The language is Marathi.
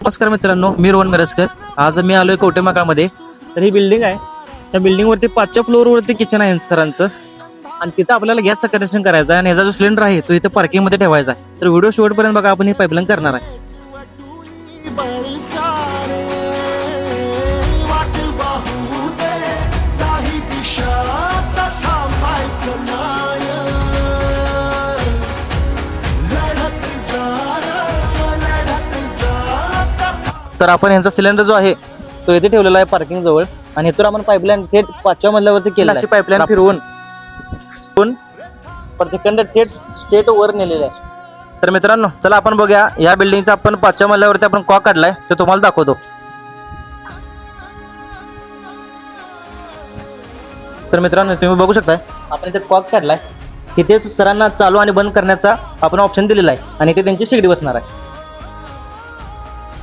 नमस्कार मित्रांनो, मी रोहन मिरजकर. आज मी आलोय कवटेमहाकाळमध्ये. तर ही बिल्डिंग आहे. त्या बिल्डिंगवरती 5व्या फ्लोअरवरती किचन आहे सरांचं, आणि तिथं आपल्याला गॅसचं कनेक्शन करायचं आहे. आणि ह्याचा जो सिलेंडर आहे तो इथं पार्किंगमध्ये ठेवायचा आहे. तर व्हिडिओ शेवटपर्यंत बघा, आपण ही पाईपलाईन करणार आहे. तर आपण यांचा सिलेंडर जो आहे तो इथे ठेवलेला आहे पार्किंग जवळ, आणि इथून आपण पाईपलाईन थेट 5व्या मजल्यावरती केली. अशी पाईपलाईन फिरवून तिकडनं थेट स्टेट वर नेलेले आहे. तर मित्रांनो, चला आपण बघूया या बिल्डिंगचा. आपण 5व्या मजल्यावरती आपण कॉक काढलाय, ते तुम्हाला दाखवतो. तर मित्रांनो, तुम्ही बघू शकताय आपण इथे कॉक काढलाय. इथे सरांना चालू आणि बंद करण्याचा आपण ऑप्शन दिलेला आहे, आणि इथे त्यांची शेगडी बसणार आहे.